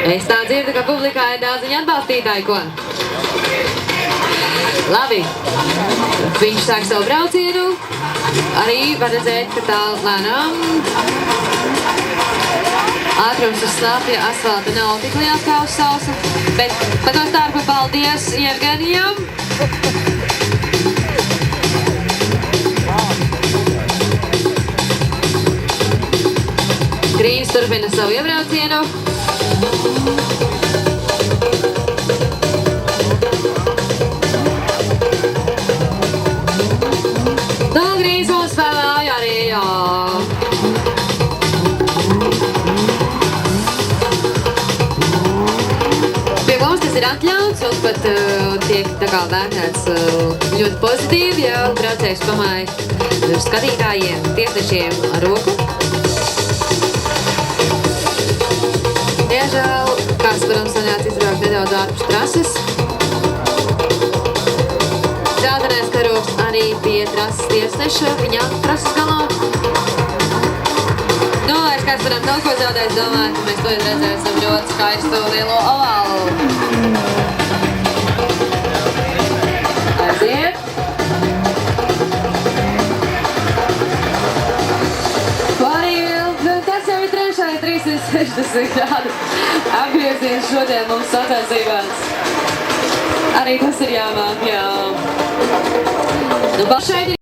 Es tā dzirdu, ka publikā ir daudziņi atbalstītāji, ko? Labi. Viņš sāk savu braucienu. Arī var redzēt, ka tā lēnām. Ātrums uz slāpja asfalta nav tik liels kā uz sausa, bet pa to starpu paldies Jevgenijam. Grīns turpina savu iebraucienu. Grīns mums spēlēja arī, jā. Pie mums tas ir atļauts un pat tiek tā kā vērtēts ļoti pozitīvi, ja braucējs pamāja skatītājiem, tiesnešiem ar roku. Diemžēl kāds varam sanāca izbraukt nedaudz ārpus trases. Dzeltenais karogs arī pie trases tiesneša, viņa trases galā. Nu, vairs kāds varam kaut ko zaudēt, domāju, ka mēs to redzēsim ļoti skaistu lielo ovālu. Aiziet! Tas jau ir trešais 360 grādu apgrieziens šodien mums sacensībās. Arī tas ir jāmāk, jā. Nu, šeit ir